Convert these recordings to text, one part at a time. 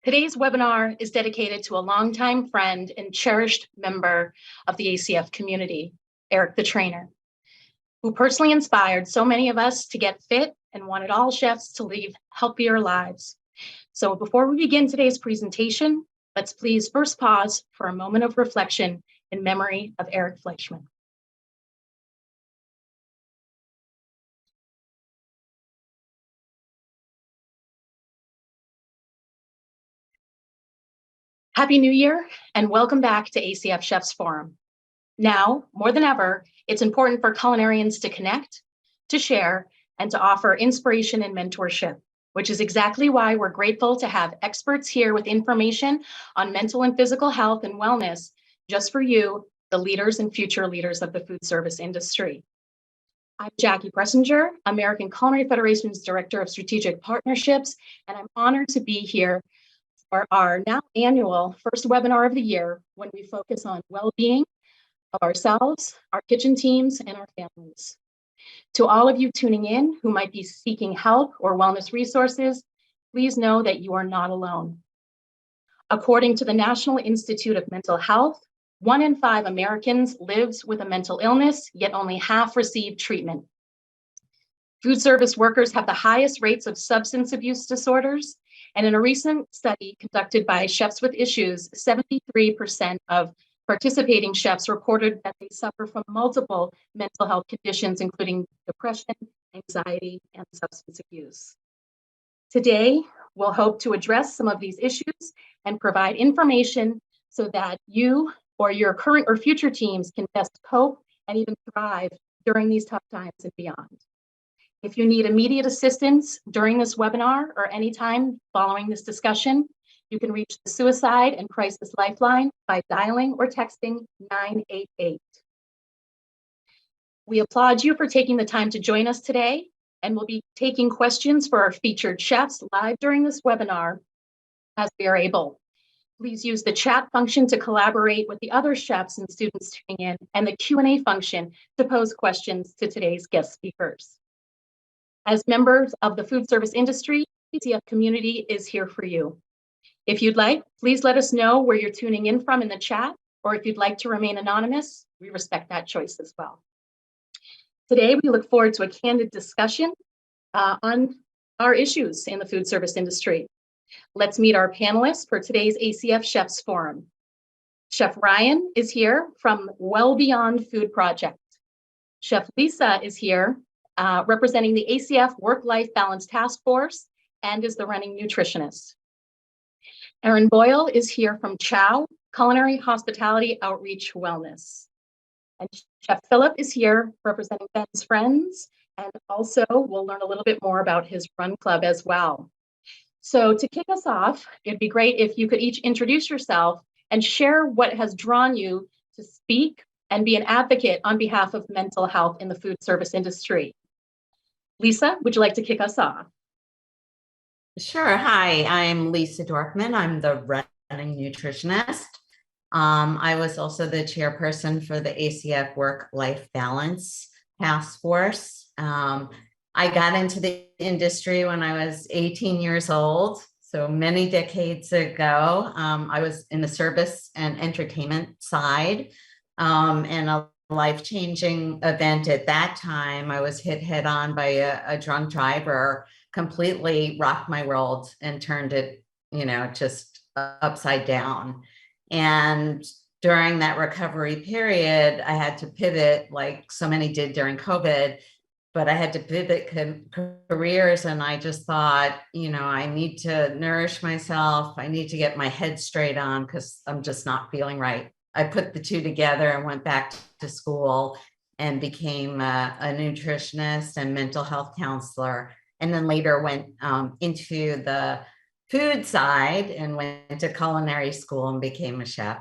Today's webinar is dedicated to a longtime friend and cherished member of the ACF community, Eric the trainer, who personally inspired so many of us to get fit and wanted all chefs to live healthier lives. So before we begin today's presentation, let's please first pause for a moment of reflection in memory of Eric Fleischman. Happy New Year and welcome back to ACF ChefsForum. Now, more than ever, it's important for culinarians to connect, to share, and to offer inspiration and mentorship, which is exactly why we're grateful to have experts here with information on mental and physical health and wellness just for you, the leaders and future leaders of the food service industry. I'm Jackie Pressinger, American Culinary Federation's Director of Strategic Partnerships, and I'm honored to be here for our now annual first webinar of the year when we focus on well-being of ourselves, our kitchen teams, and our families. To all of you tuning in who might be seeking help or wellness resources, please know that you are not alone. According to the National Institute of Mental Health, 1 in 5 Americans lives with a mental illness, yet only half receive treatment. Food service workers have the highest rates of substance abuse disorders, and in a recent study conducted by Chefs with Issues, 73% of participating chefs reported that they suffer from multiple mental health conditions, including depression, anxiety, and substance abuse. Today, we'll hope to address some of these issues and provide information so that you or your current or future teams can best cope and even thrive during these tough times and beyond. If you need immediate assistance during this webinar or anytime following this discussion, you can reach the Suicide and Crisis Lifeline by dialing or texting 988. We applaud you for taking the time to join us today, and we'll be taking questions for our featured chefs live during this webinar as we are able. Please use the chat function to collaborate with the other chefs and students tuning in, and the Q&A function to pose questions to today's guest speakers. As members of the food service industry, the ACF community is here for you. If you'd like, please let us know where you're tuning in from in the chat, or if you'd like to remain anonymous, we respect that choice as well. Today, we look forward to a candid discussion on our issues in the food service industry. Let's meet our panelists for today's ACF Chefs Forum. Chef Ryan is here from Wellbeing Food Project. Chef Lisa is here representing the ACF Work-Life Balance Task Force and is the running nutritionist. Erin Boyle is here from CHOW, Culinary Hospitality Outreach Wellness. And Chef Phillip is here representing Ben's Friends, and also we'll learn a little bit more about his run club as well. So to kick us off, it'd be great if you could each introduce yourself and share what has drawn you to speak and be an advocate on behalf of mental health in the food service industry. Lisa, would you like to kick us off? Sure. Hi, I'm Lisa Dorkman. I'm the running nutritionist. I was also the chairperson for the ACF Work-Life Balance Task Force. I got into the industry when I was 18 years old, so many decades ago. I was in the service and entertainment side, and a life-changing event at that time. I was hit head on by a drunk driver, completely rocked my world and turned it, just upside down. And during that recovery period, I had to pivot like so many did during COVID, but I had to pivot careers. And I just thought, I need to nourish myself. I need to get my head straight on because I'm just not feeling right. I put the two together and went back to school and became a nutritionist and mental health counselor. And then later went into the food side and went to culinary school and became a chef.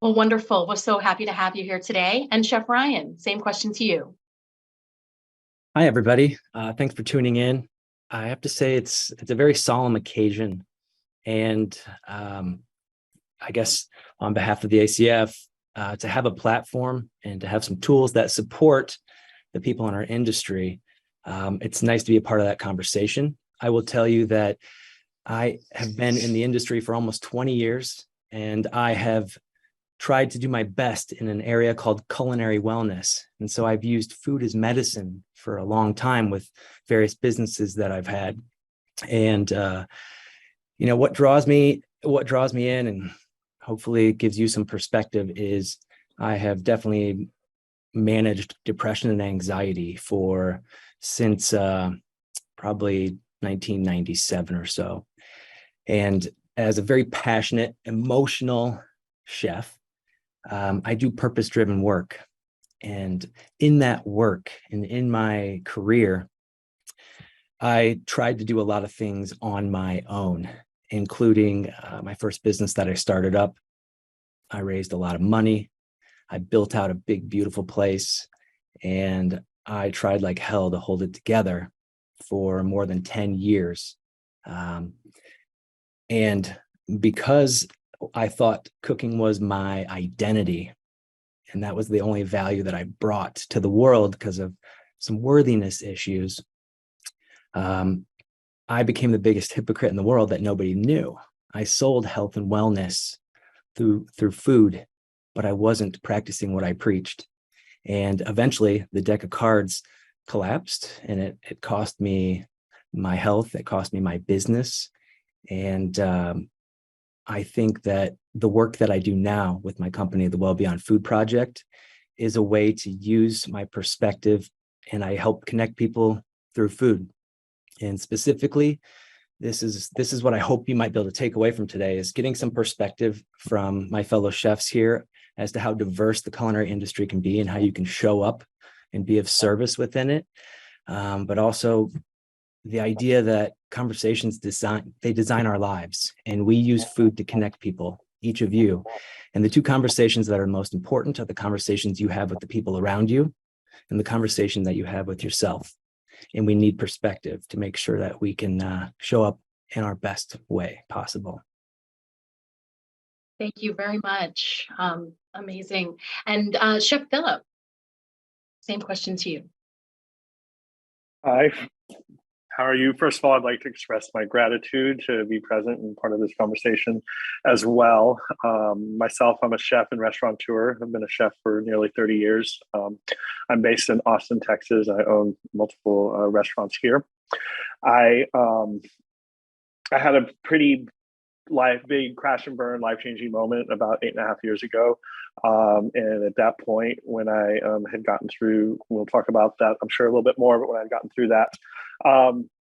Well, wonderful. We're so happy to have you here today. And Chef Ryan, same question to you. Hi, everybody. Thanks for tuning in. I have to say it's a very solemn occasion. And I guess on behalf of the ACF, to have a platform and to have some tools that support the people in our industry, it's nice to be a part of that conversation. I will tell you that I have been in the industry for almost 20 years, and I have tried to do my best in an area called culinary wellness. And so I've used food as medicine for a long time with various businesses that I've had. And what draws me in, and hopefully it gives you some perspective, is I have definitely managed depression and anxiety since probably 1997 or so. And as a very passionate, emotional chef, I do purpose-driven work. And in that work and in my career, I tried to do a lot of things on my own, including my first business that I started up. I raised a lot of money. I built out a big, beautiful place, and I tried like hell to hold it together for more than 10 years. And because I thought cooking was my identity, and that was the only value that I brought to the world because of some worthiness issues, I became the biggest hypocrite in the world that nobody knew. I sold health and wellness through food, but I wasn't practicing what I preached. And eventually the deck of cards collapsed, and it cost me my health. It cost me my business. And I think that the work that I do now with my company, the Wellbeing Food Project, is a way to use my perspective, and I help connect people through food. And specifically, this is what I hope you might be able to take away from today, is getting some perspective from my fellow chefs here as to how diverse the culinary industry can be and how you can show up and be of service within it. But also the idea that conversations design our lives, and we use food to connect people, each of you. And the two conversations that are most important are the conversations you have with the people around you and the conversation that you have with yourself. And we need perspective to make sure that we can show up in our best way possible. Thank you very much. Amazing. And Chef Phillip, same question to you. Hi, how are you? First of all, I'd like to express my gratitude to be present and part of this conversation as well. Myself, I'm a chef and restaurateur. I've been a chef for nearly 30 years. I'm based in Austin, Texas. I own multiple restaurants here. I had a pretty big crash and burn, life-changing moment about 8.5 years ago. And at that point, when I had gotten through, we'll talk about that, I'm sure, a little bit more, but when I'd gotten through that,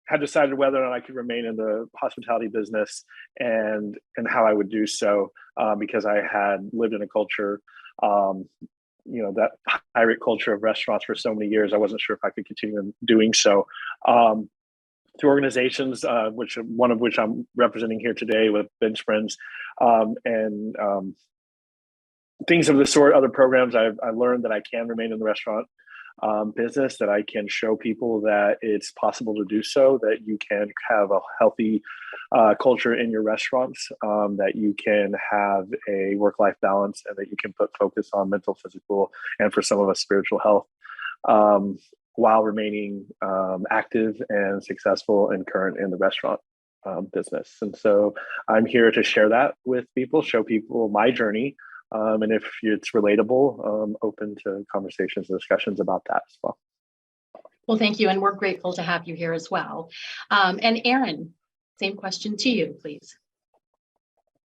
had decided whether or not I could remain in the hospitality business and how I would do so, because I had lived in a culture, that high rate culture of restaurants for so many years. I wasn't sure if I could continue doing so. Through organizations, one of which I'm representing here today with Bench Friends, and things of the sort, other programs, I learned that I can remain in the restaurant business, that I can show people that it's possible to do so, that you can have a healthy culture in your restaurants, that you can have a work-life balance, and that you can put focus on mental, physical, and for some of us, spiritual health, while remaining active and successful and current in the restaurant business. And so I'm here to share that with people, show people my journey. And if it's relatable, open to conversations and discussions about that as well. Well, thank you. And we're grateful to have you here as well. And Erin, same question to you, please.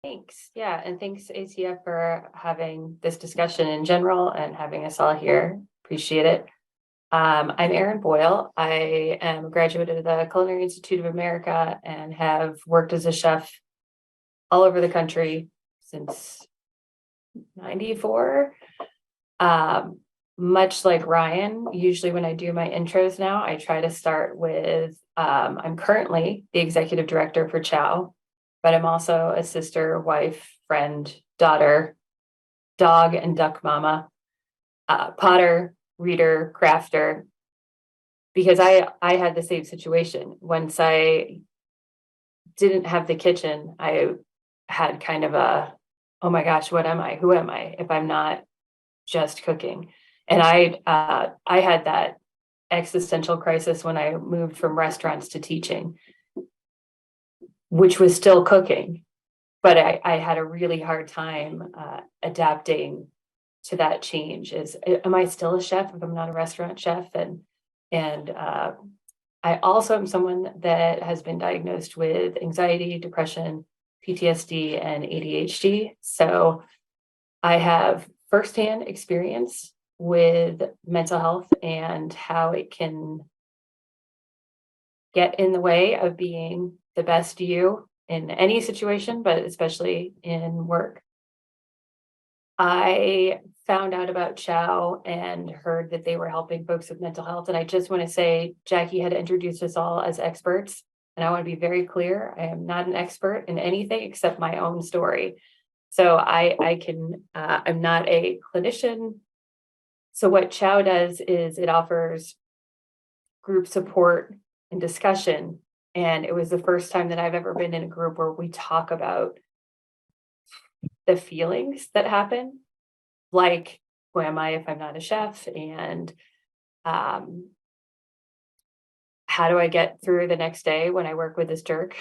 Thanks. Yeah. And thanks, ACF, for having this discussion in general and having us all here. Appreciate it. I'm Erin Boyle. I am a graduate of the Culinary Institute of America and have worked as a chef all over the country since 94. Much like Ryan, usually when I do my intros now, I try to start with, I'm currently the executive director for Chow, but I'm also a sister, wife, friend, daughter, dog and duck mama, potter, reader, crafter, because I had the same situation. Once I didn't have the kitchen, I had kind of a, oh my gosh, what am I? Who am I if I'm not just cooking? And I had that existential crisis when I moved from restaurants to teaching. which was still cooking. But I had a really hard time adapting to that change. Am I still a chef if I'm not a restaurant chef? And I also am someone that has been diagnosed with anxiety, depression, PTSD, and ADHD. So I have firsthand experience with mental health and how it can get in the way of being the best you in any situation, but especially in work. I found out about Chow and heard that they were helping folks with mental health. And I just want to say, Jackie had introduced us all as experts. And I want to be very clear, I am not an expert in anything except my own story. So I'm not a clinician. So what Chow does is it offers group support and discussion. And it was the first time that I've ever been in a group where we talk about the feelings that happen, like, who am I if I'm not a chef? And how do I get through the next day when I work with this jerk?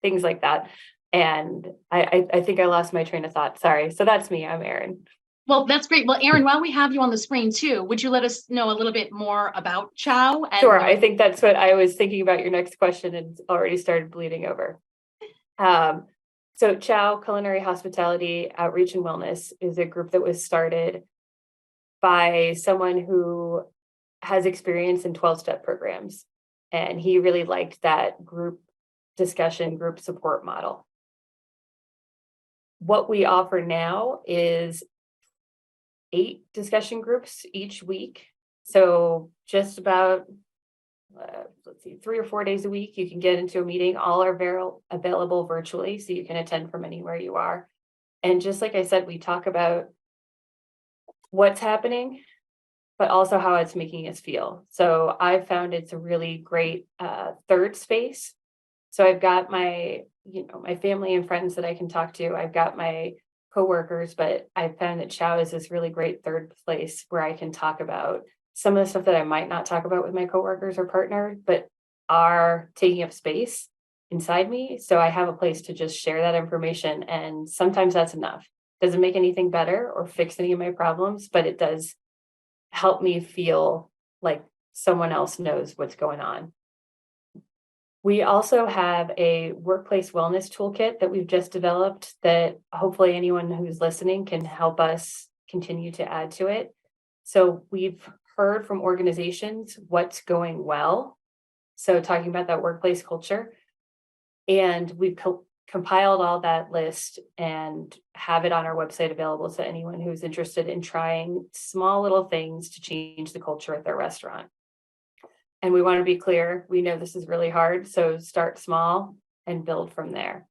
Things like that. And I think I lost my train of thought. Sorry. So that's me. I'm Erin. Well, that's great. Well, Erin, while we have you on the screen too, would you let us know a little bit more about Chow? Sure. I think that's what I was thinking about your next question and already started bleeding over. So Chow Culinary Hospitality Outreach and Wellness is a group that was started by someone who has experience in 12-step programs. And he really liked that group discussion, group support model. What we offer now is 8 discussion groups each week. So just about, 3 or 4 days a week, you can get into a meeting. All are available virtually, so you can attend from anywhere you are. And just like I said, we talk about what's happening, but also how it's making us feel. So I've found it's a really great third space. So I've got my family and friends that I can talk to. I've got my coworkers, but I've found that Chow is this really great third place where I can talk about some of the stuff that I might not talk about with my coworkers or partner, but are taking up space inside me. So I have a place to just share that information. And sometimes that's enough. Doesn't make anything better or fix any of my problems, but it does help me feel like someone else knows what's going on. We also have a workplace wellness toolkit that we've just developed that hopefully anyone who's listening can help us continue to add to it. So we've heard from organizations what's going well. So talking about that workplace culture, and we've compiled all that list and have it on our website available to anyone who's interested in trying small little things to change the culture at their restaurant. And we want to be clear, we know this is really hard, so start small and build from there.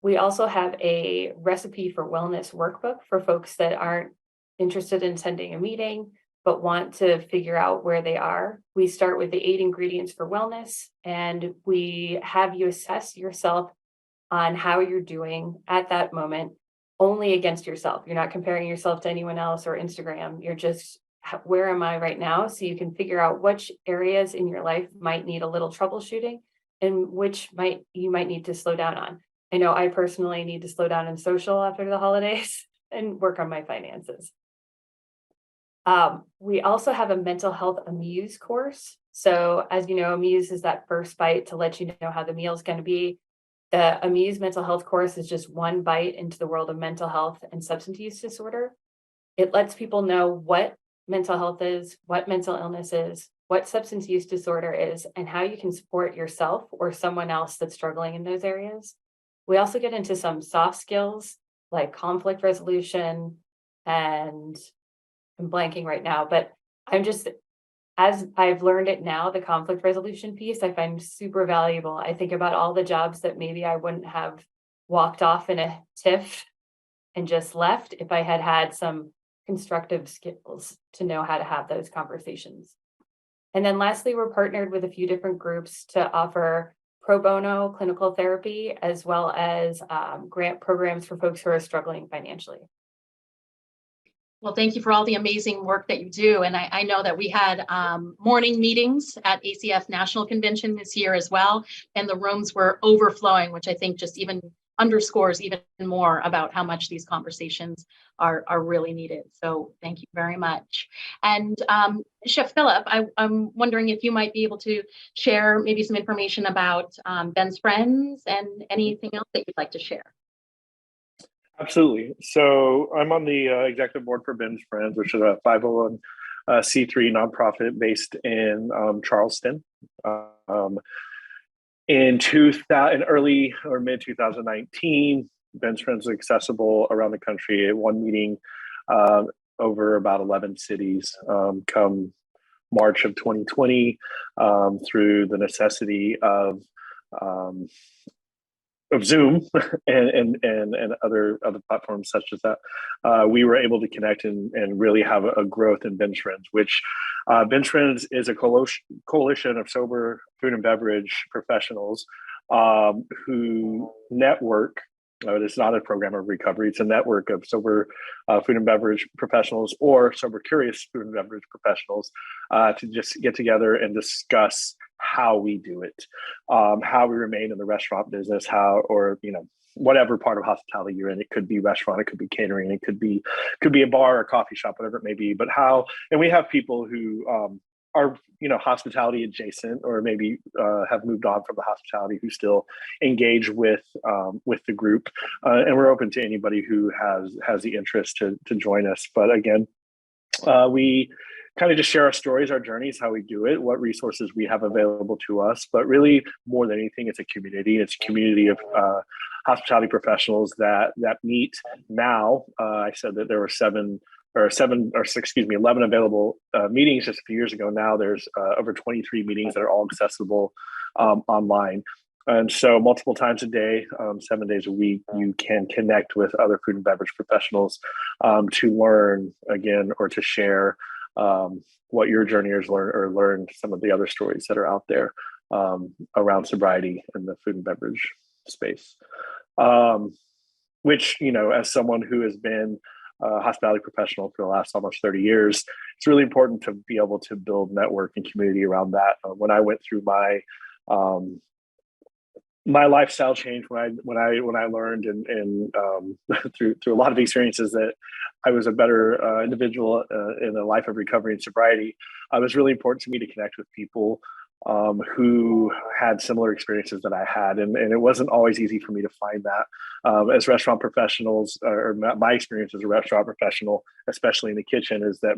We also have a recipe for wellness workbook for folks that aren't interested in attending a meeting, but want to figure out where they are. We start with the 8 ingredients for wellness, and we have you assess yourself on how you're doing at that moment, only against yourself. You're not comparing yourself to anyone else or Instagram. You're just, where am I right now? So you can figure out which areas in your life might need a little troubleshooting and which you might need to slow down on. I know I personally need to slow down in social after the holidays and work on my finances. We also have a mental health Amuse course. So as you know, Amuse is that first bite to let you know how the meal is going to be. The Amuse mental health course is just one bite into the world of mental health and substance use disorder. It lets people know what mental health is, what mental illness is, what substance use disorder is, and how you can support yourself or someone else that's struggling in those areas. We also get into some soft skills like conflict resolution, and I'm blanking right now, but as I've learned it now, the conflict resolution piece, I find super valuable. I think about all the jobs that maybe I wouldn't have walked off in a tiff and just left if I had had some constructive skills to know how to have those conversations. And then lastly, we're partnered with a few different groups to offer pro bono clinical therapy, as well as grant programs for folks who are struggling financially. Well, thank you for all the amazing work that you do. And I know that we had morning meetings at ACF National Convention this year as well. And the rooms were overflowing, which I think just even underscores even more about how much these conversations are really needed. So thank you very much. And Chef Phillip, I'm wondering if you might be able to share maybe some information about Ben's Friends and anything else that you'd like to share. Absolutely. So I'm on the executive board for Ben's Friends, which is a 501c3 nonprofit based in Charleston. In early or mid 2019, Ben's Friends was accessible around the country at one meeting over about 11 cities. Come March of 2020, through the necessity of Zoom and other platforms such as that, we were able to connect and really have a growth in Ben's Friends, which Ben's Friends is a coalition of sober food and beverage professionals who network. It's not a program of recovery. It's a network of sober food and beverage professionals or sober curious food and beverage professionals to just get together and discuss how we do it, how we remain in the restaurant business, whatever part of hospitality you're in. It could be restaurant, it could be catering, it could be a bar or coffee shop, whatever it may be. But and we have people who are hospitality adjacent, or maybe have moved on from the hospitality, who still engage with the group, and we're open to anybody who has the interest to join us. But again, we kind of just share our stories, our journeys, how we do it, what resources we have available to us. But really, more than anything, it's a community. It's a community of hospitality professionals that meet now. I said that there were 11 available meetings just a few years ago. Now there's over 23 meetings that are all accessible online. And so multiple times a day, 7 days a week, you can connect with other food and beverage professionals to learn again, or to share what your journey is, learn some of the other stories that are out there around sobriety in the food and beverage space. Which, as someone who has been a hospitality professional for the last almost 30 years, it's really important to be able to build network and community around that. When I went through my lifestyle change, when I learned and through a lot of experiences that I was a better individual in a life of recovery and sobriety, it was really important to me to connect with people who had similar experiences that I had. And it wasn't always easy for me to find that. As restaurant professionals, or my experience as a restaurant professional, especially in the kitchen, is that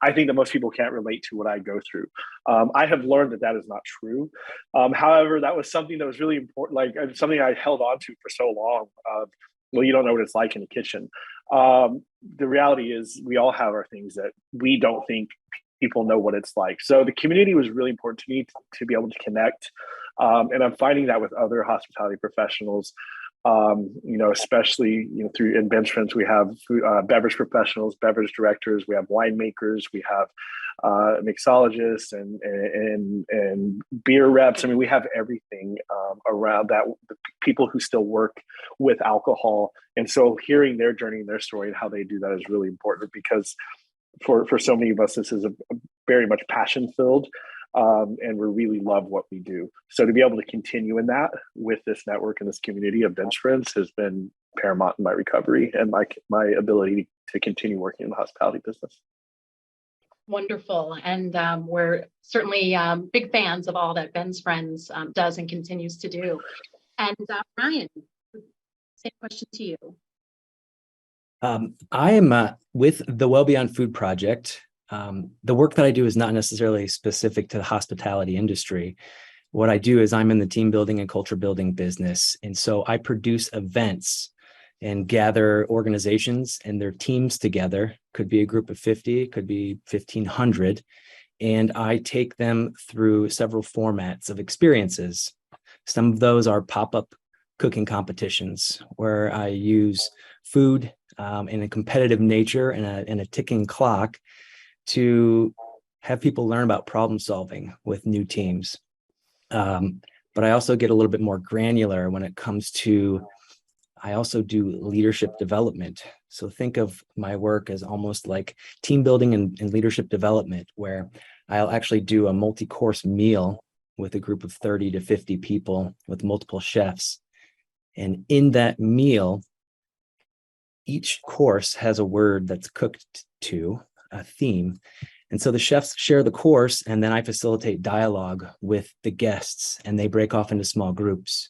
I think that most people can't relate to what I go through. I have learned that is not true. However, that was something that was really important, like something I held on to for so long. Well, you don't know what it's like in the kitchen. The reality is we all have our things that we don't think people know what it's like. So the community was really important to me to be able to connect. And I'm finding that with other hospitality professionals, especially, through in Ben's Friends, we have beverage professionals, beverage directors, we have winemakers, we have mixologists and beer reps. I mean, we have everything around that, people who still work with alcohol. And so hearing their journey and their story and how they do that is really important, because for so many of us, this is a very much passion filled, and we really love what we do. So to be able to continue in that with this network and this community of Ben's Friends has been paramount in my recovery and my ability to continue working in the hospitality business. Wonderful. And we're certainly big fans of all that Ben's Friends does and continues to do. And Ryan, same question to you. I am with the Wellbeing Food Project. The work that I do is not necessarily specific to the hospitality industry. What I do is I'm in the team building and culture building business. And so I produce events and gather organizations and their teams together. Could be a group of 50, could be 1,500. And I take them through several formats of experiences. Some of those are pop-up cooking competitions where I use food in a competitive nature and a ticking clock to have people learn about problem solving with new teams. But I also get a little bit more granular when it comes to I also do leadership development. So think of my work as almost like team building and leadership development, where I'll actually do a multi-course meal with a group of 30 to 50 people with multiple chefs. And in that meal, each course has a word that's cooked to a theme. And so the chefs share the course, and then I facilitate dialogue with the guests, and they break off into small groups.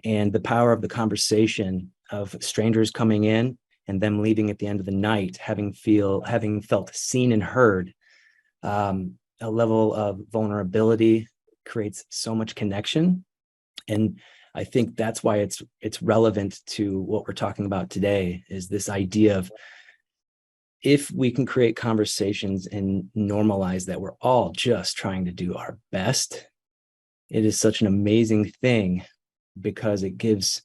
And the power of the conversation of strangers coming in and them leaving at the end of the night, having felt seen and heard, a level of vulnerability creates so much connection. And I think that's why it's relevant to what we're talking about today, is this idea of, if we can create conversations and normalize that we're all just trying to do our best, it is such an amazing thing, because it gives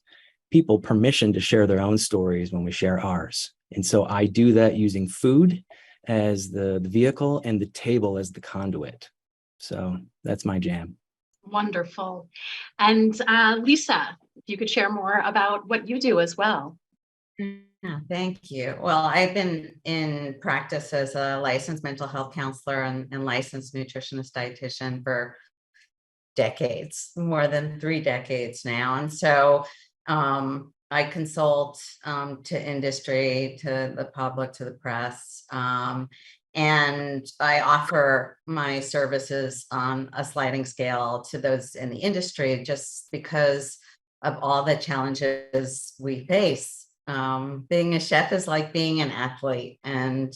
people permission to share their own stories when we share ours. And so I do that using food as the vehicle and the table as the conduit. So that's my jam. Wonderful. And Lisa, if you could share more about what you do as well. Yeah, thank you. Well, I've been in practice as a licensed mental health counselor and licensed nutritionist dietitian for decades, more than 3 decades now. And so I consult to industry, to the public, to the press, and I offer my services on a sliding scale to those in the industry, just because of all the challenges we face. Being a chef is like being an athlete. And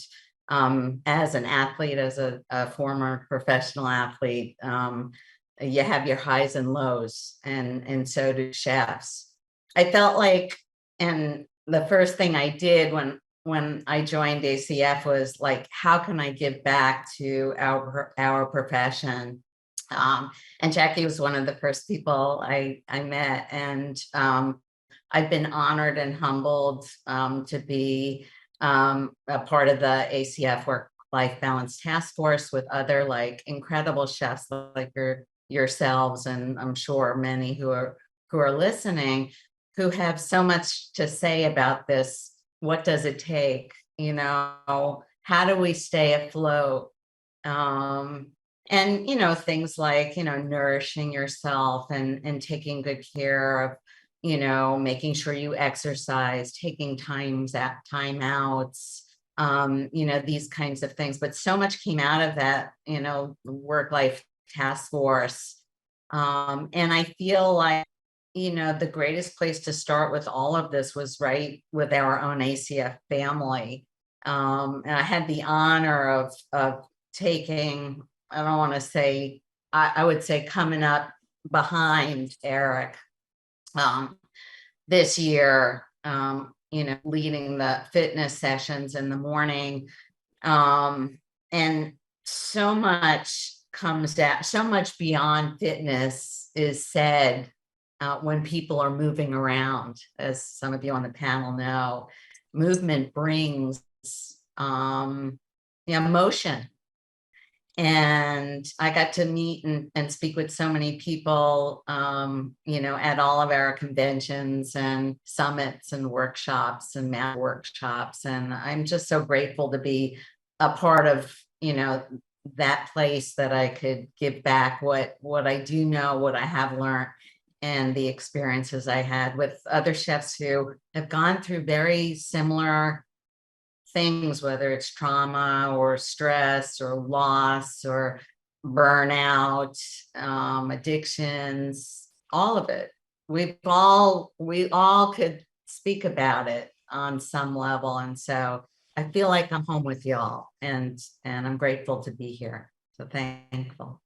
as an athlete, as a former professional athlete, you have your highs and lows, and so do chefs. I felt like, and the first thing I did when I joined ACF was like, how can I give back to our profession? And Jackie was one of the first people I met, and I've been honored and humbled to be a part of the ACF Work-Life Balance Task Force with other like incredible chefs like yourselves, and I'm sure many who are listening, who have so much to say about this. What does it take? How do we stay afloat? And things like nourishing yourself and taking good care of, making sure you exercise, taking time outs, these kinds of things. But so much came out of that, work-life task force. And I feel like, the greatest place to start with all of this was right with our own ACF family. And I had the honor of taking, I don't want to say, I would say coming up behind Eric this year, leading the fitness sessions in the morning. And so much comes down, so much beyond fitness is said when people are moving around. As some of you on the panel know, movement brings emotion. And I got to meet and speak with so many people, at all of our conventions and summits and workshops and math workshops. And I'm just so grateful to be a part of, that place that I could give back what I do know, what I have learned, and the experiences I had with other chefs who have gone through very similar things, whether it's trauma or stress or loss or burnout, addictions, all of it. We all could speak about it on some level. And so I feel like I'm home with y'all, and I'm grateful to be here. So thankful.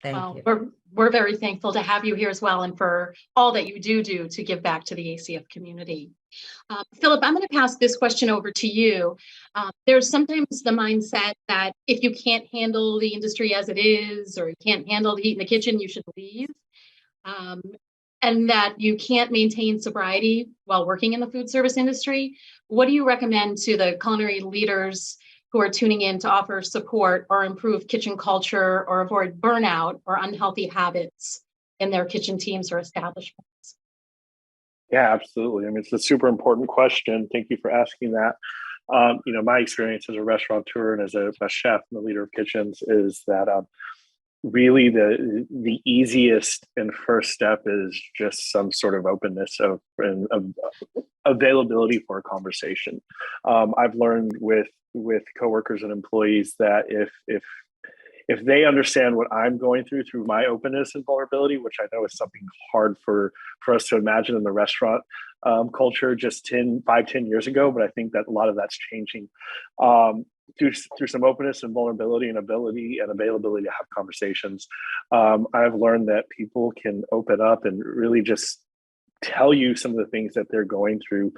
Thank you. We're very thankful to have you here as well, and for all that you do to give back to the ACF community. Phillip, I'm going to pass this question over to you. There's sometimes the mindset that if you can't handle the industry as it is, or you can't handle the heat in the kitchen, you should leave. And that you can't maintain sobriety while working in the food service industry. What do you recommend to the culinary leaders who are tuning in to offer support or improve kitchen culture or avoid burnout or unhealthy habits in their kitchen teams or establishments? Yeah, absolutely. I mean, it's a super important question. Thank you for asking that. My experience as a restaurateur and as a chef and the leader of kitchens is that really the easiest and first step is just some sort of openness of availability for a conversation. I've learned with coworkers and employees that if they understand what I'm going through my openness and vulnerability, which I know is something hard for us to imagine in the restaurant culture just 10 years ago, but I think that a lot of that's changing through some openness and vulnerability and ability and availability to have conversations. I've learned that people can open up and really just tell you some of the things that they're going through,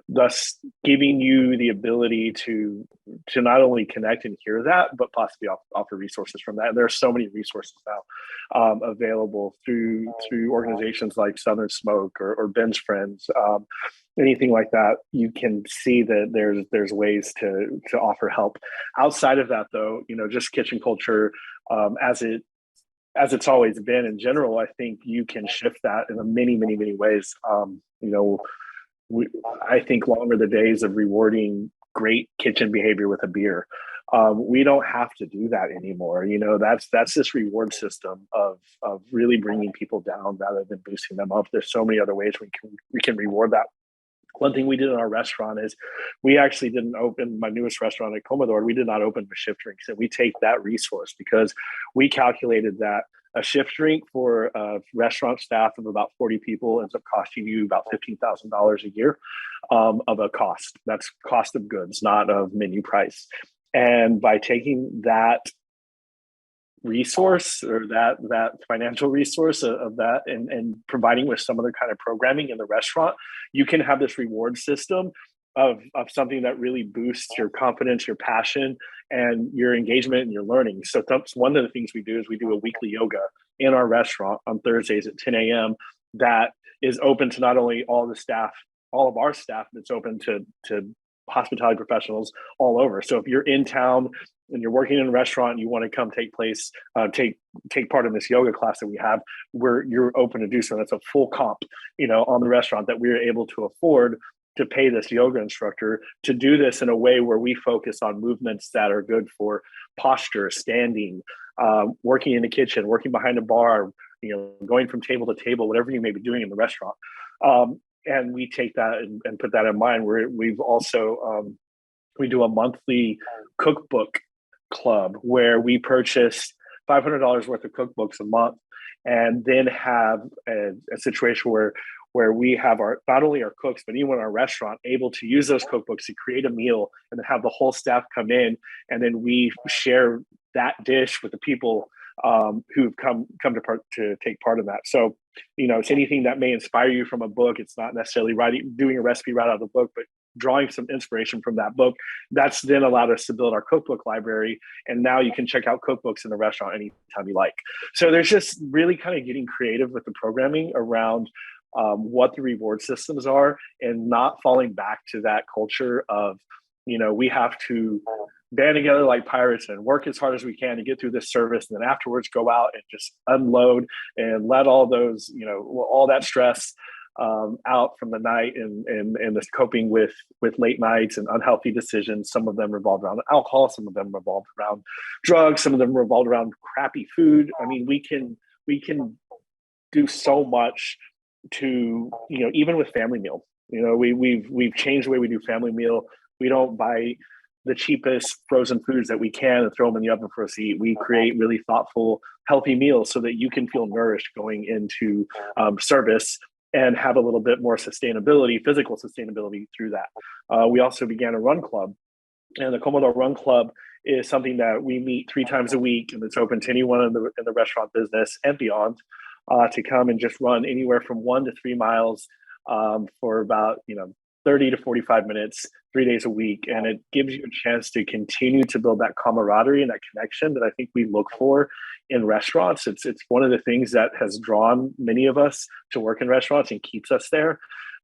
thus giving you the ability to not only connect and hear that, but possibly offer resources from that. And there are so many resources now available through organizations like Southern Smoke or Ben's Friends, anything like that. You can see that there's ways to offer help. Outside of that, though, just kitchen culture as it's always been in general, I think you can shift that in many, many, many ways. I think long are the days of rewarding great kitchen behavior with a beer. We don't have to do that anymore. That's this reward system of really bringing people down rather than boosting them up. There's so many other ways we can reward that. One thing we did in our restaurant is we actually didn't open my newest restaurant at Commodore. We did not open with shift drinks, and we take that resource because we calculated that a shift drink for a restaurant staff of about 40 people ends up costing you about $15,000 a year of a cost. That's cost of goods, not of menu price. And by taking that resource or that financial resource of that and providing with some other kind of programming in the restaurant, you can have this reward system of something that really boosts your confidence, your passion, and your engagement and your learning. So that's one of the things we do is we do a weekly yoga in our restaurant on Thursdays at 10 a.m. that is open to not only all of our staff, but it's open to hospitality professionals all over. So if you're in town and you're working in a restaurant and you want to come take part in this yoga class that we have, where you're open to do so. That's a full comp, on the restaurant that we're able to afford to pay this yoga instructor to do this in a way where we focus on movements that are good for posture, standing, working in the kitchen, working behind a bar, going from table to table, whatever you may be doing in the restaurant. And we take that and put that in mind. We've also, we do a monthly cookbook club where we purchase $500 worth of cookbooks a month, and then have a situation where we have not only our cooks, but anyone in our restaurant able to use those cookbooks to create a meal and then have the whole staff come in. And then we share that dish with the people who've come to take part in that. So, it's anything that may inspire you from a book. It's not necessarily doing a recipe right out of the book, but drawing some inspiration from that book. That's then allowed us to build our cookbook library. And now you can check out cookbooks in the restaurant anytime you like. So there's just really kind of getting creative with the programming around what the reward systems are, and not falling back to that culture of, we have to band together like pirates and work as hard as we can to get through this service, and then afterwards go out and just unload and let all those, all that stress out from the night and this coping with late nights and unhealthy decisions. Some of them revolved around alcohol, some of them revolved around drugs, some of them revolved around crappy food. I mean, we can do so much to, even with family meal, we've changed the way we do family meal. We don't buy the cheapest frozen foods that we can and throw them in the oven for us to eat. We create really thoughtful, healthy meals so that you can feel nourished going into service and have a little bit more sustainability, physical sustainability through that. We also began a run club, and the Commodore Run Club is something that we meet 3 times a week, and it's open to anyone in the restaurant business and beyond to come and just run anywhere from 1 to 3 miles for about 30 to 45 minutes, 3 days a week. And it gives you a chance to continue to build that camaraderie and that connection that I think we look for in restaurants. It's one of the things that has drawn many of us to work in restaurants and keeps us there.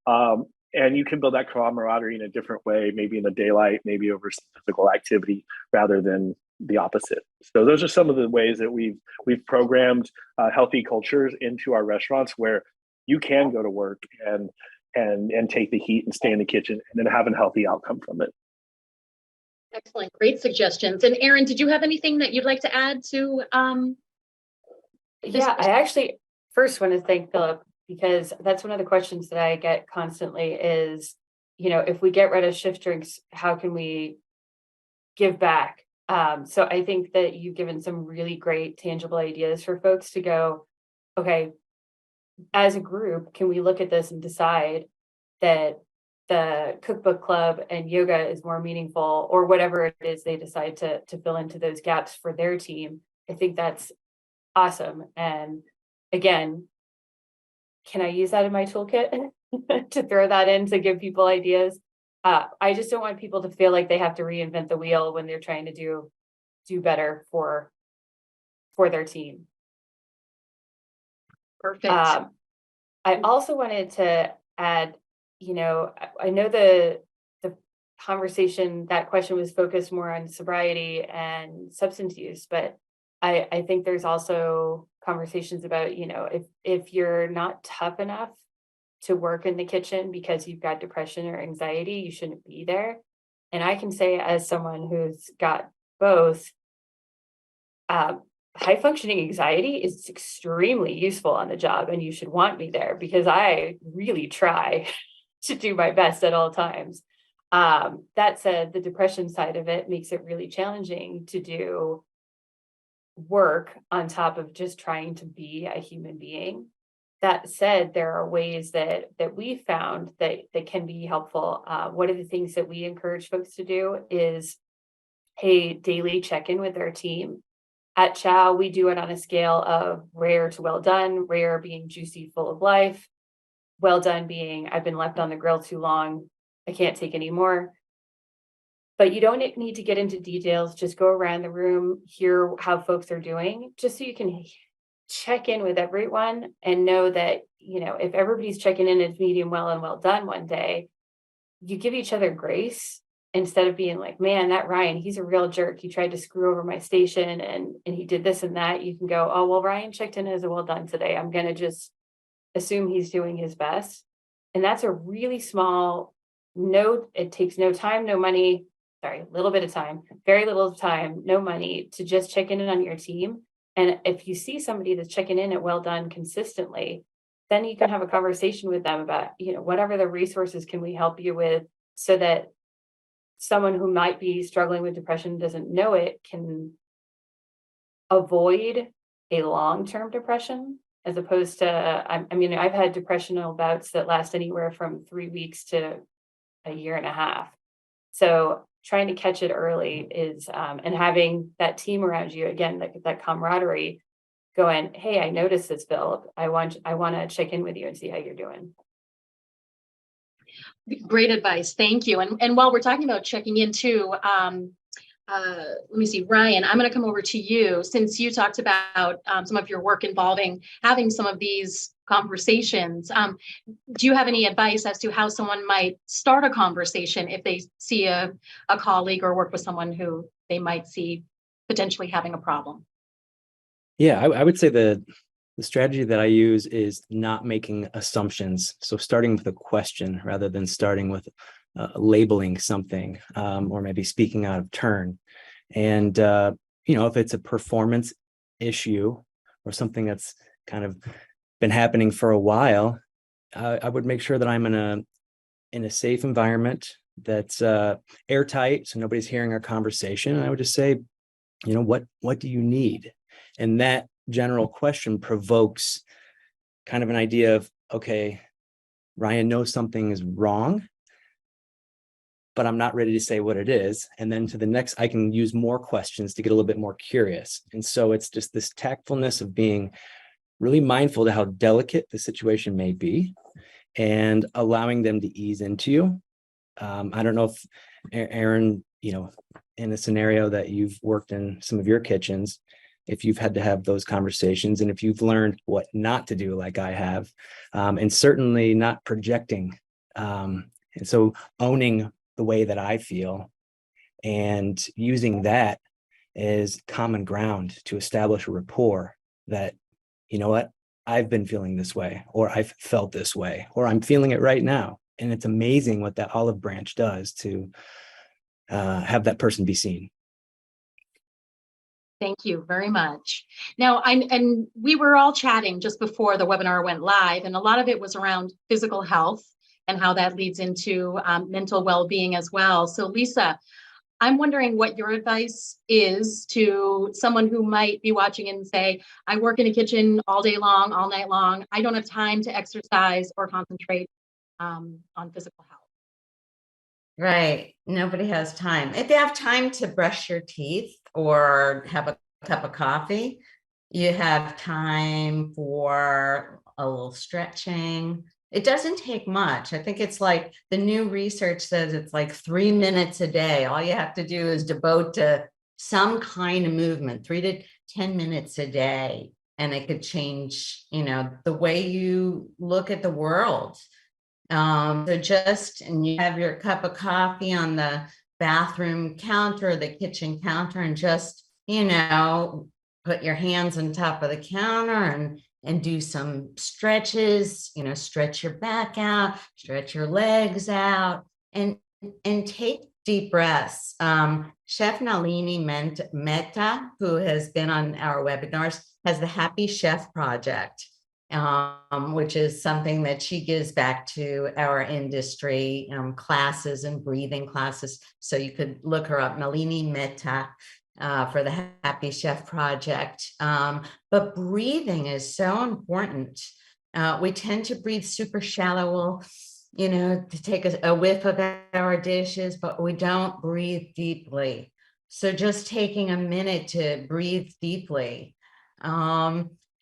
And you can build that camaraderie in a different way, maybe in the daylight, maybe over physical activity rather than the opposite. So those are some of the ways that we've programmed healthy cultures into our restaurants, where you can go to work and and take the heat and stay in the kitchen and then have a healthy outcome from it. Excellent. Great suggestions. And Erin, did you have anything that you'd like to add to Yeah, I actually first want to thank Phillip, because that's one of the questions that I get constantly is, if we get rid of shift drinks, how can we give back? So I think that you've given some really great tangible ideas for folks to go, okay, as a group, can we look at this and decide that the cookbook club and yoga is more meaningful, or whatever it is they decide to fill into those gaps for their team? I think that's awesome. And again, can I use that in my toolkit to throw that in to give people ideas? I just don't want people to feel like they have to reinvent the wheel when they're trying to do better for their team. Perfect. I also wanted to add, I know the conversation, that question was focused more on sobriety and substance use, but I think there's also conversations about, if you're not tough enough to work in the kitchen because you've got depression or anxiety, you shouldn't be there. And I can say, as someone who's got both, high functioning anxiety is extremely useful on the job, and you should want me there because I really try to do my best at all times. That said, the depression side of it makes it really challenging to do work on top of just trying to be a human being. That said, there are ways that we found that can be helpful. One of the things that we encourage folks to do is a daily check-in with their team. At Chow, we do it on a scale of rare to well done, rare being juicy, full of life, well done being I've been left on the grill too long, I can't take any more. But you don't need to get into details. Just go around the room, hear how folks are doing, just so you can check in with everyone and know that, if everybody's checking in as medium well and well done one day, you give each other grace instead of being like, man, that Ryan, he's a real jerk. He tried to screw over my station and he did this and that. You can go, oh, well, Ryan checked in as a well done today. I'm going to just assume he's doing his best. And that's a really small note. It takes no time, no money. Sorry, a little bit of time, very little time, no money to just check in on your team. And if you see somebody that's checking in at well done consistently, then you can have a conversation with them about, whatever the resources can we help you with, so that someone who might be struggling with depression doesn't know it can avoid a long-term depression, as opposed to, I've had depressional bouts that last anywhere from 3 weeks to a year and a half. So trying to catch it early is, and having that team around you, again, that camaraderie, going, hey, I noticed this, Phillip. I want to check in with you and see how you're doing. Great advice. Thank you. And while we're talking about checking in too, let me see, Ryan, I'm going to come over to you, since you talked about some of your work involving having some of these conversations. Do you have any advice as to how someone might start a conversation if they see a colleague or work with someone who they might see potentially having a problem? Yeah, I would say the strategy that I use is not making assumptions. So starting with a question rather than starting with labeling something, or maybe speaking out of turn. And, if it's a performance issue or something that's kind of been happening for a while, I would make sure that I'm in a safe environment that's airtight, so nobody's hearing our conversation. And I would just say, what do you need? And that general question provokes kind of an idea of, okay, Ryan knows something is wrong, but I'm not ready to say what it is. And then to the next, I can use more questions to get a little bit more curious. And so it's just this tactfulness of being really mindful to how delicate the situation may be and allowing them to ease into you. I don't know if Erin, in a scenario that you've worked in some of your kitchens, if you've had to have those conversations and if you've learned what not to do like I have, and certainly not projecting. And so owning the way that I feel and using that as common ground to establish a rapport that, I've been feeling this way, or I've felt this way, or I'm feeling it right now. And it's amazing what that olive branch does to have that person be seen. Thank you very much. Now, and we were all chatting just before the webinar went live, and a lot of it was around physical health and how that leads into mental well-being as well. So Lisa, I'm wondering what your advice is to someone who might be watching and say, I work in a kitchen all day long, all night long. I don't have time to exercise or concentrate on physical health. Right. Nobody has time. If you have time to brush your teeth or have a cup of coffee, you have time for a little stretching. It doesn't take much. I think it's like the new research says it's like 3 minutes a day. All you have to do is devote to some kind of movement, 3 to 10 minutes a day. And it could change, the way you look at the world. And you have your cup of coffee on the bathroom counter, or the kitchen counter, and just, put your hands on top of the counter and do some stretches, stretch your back out, stretch your legs out, and take deep breaths. Chef Nalini Mehta, who has been on our webinars, has the Happy Chef Project. Which is something that she gives back to our industry, classes and breathing classes. So you could look her up, Nalini Mehta, for the Happy Chef Project. But breathing is so important. We tend to breathe super shallow, to take a whiff of our dishes, but we don't breathe deeply. So just taking a minute to breathe deeply.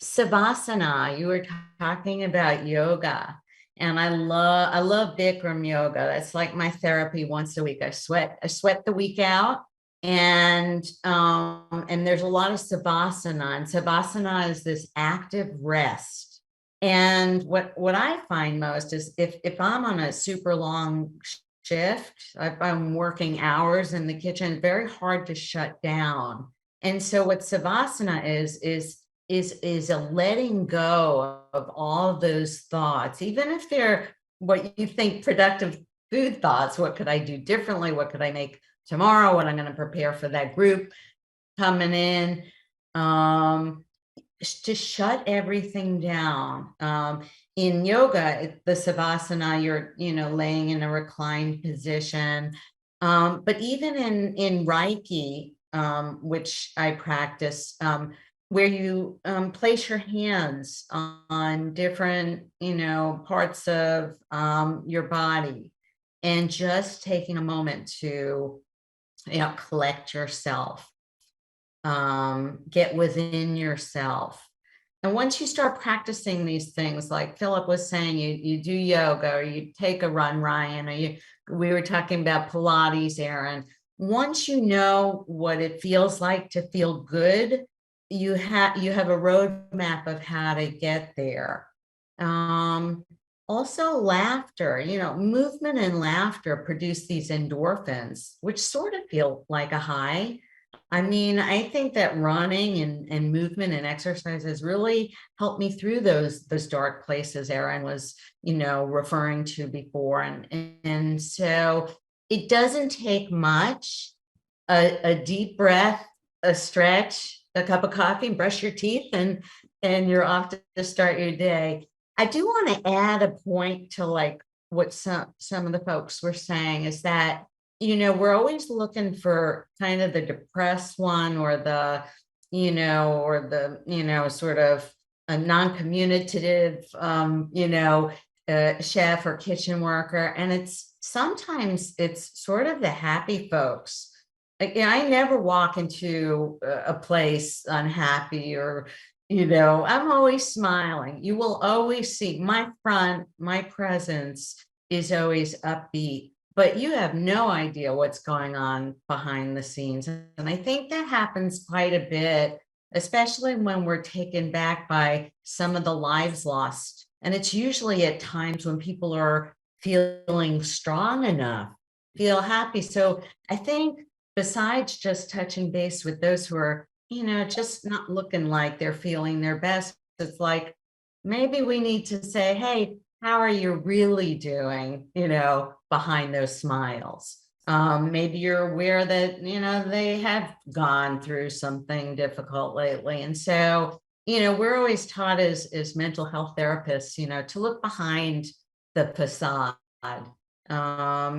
Savasana, you were talking about yoga, and I love Bikram yoga. That's like my therapy once a week. I sweat the week out, and there's a lot of Savasana, and Savasana is this active rest. And what I find most is if I'm on a super long shift, if I'm working hours in the kitchen, it's very hard to shut down. And so what Savasana is a letting go of all those thoughts, even if they're what you think productive food thoughts. What could I do differently? What could I make tomorrow? What I'm going to prepare for that group coming in, to shut everything down. In yoga, the Savasana, you're, laying in a reclined position. But even in Reiki, which I practice, where you place your hands on different, parts of your body, and just taking a moment to, collect yourself, get within yourself. And once you start practicing these things, like Phillip was saying, you do yoga, or you take a run, Ryan, or we were talking about Pilates, Erin. Once you know what it feels like to feel good, you have a roadmap of how to get there. Also laughter, movement and laughter produce these endorphins, which sort of feel like a high. I mean, I think that running and movement and exercise has really helped me through those dark places Erin was, referring to before. And so it doesn't take much, a deep breath, a stretch, a cup of coffee, brush your teeth, and you're off to start your day. I do want to add a point to like what some of the folks were saying, is that, we're always looking for kind of the depressed one, or the, sort of a non-communicative, chef or kitchen worker. And sometimes it's sort of the happy folks. I never walk into a place unhappy, or, I'm always smiling. You will always see my presence is always upbeat, but you have no idea what's going on behind the scenes. And I think that happens quite a bit, especially when we're taken back by some of the lives lost. And it's usually at times when people are feeling strong enough, feel happy. So I think, besides just touching base with those who are, just not looking like they're feeling their best, it's like, maybe we need to say, hey, how are you really doing, behind those smiles? Maybe you're aware that, they have gone through something difficult lately. And so, we're always taught as mental health therapists, to look behind the facade,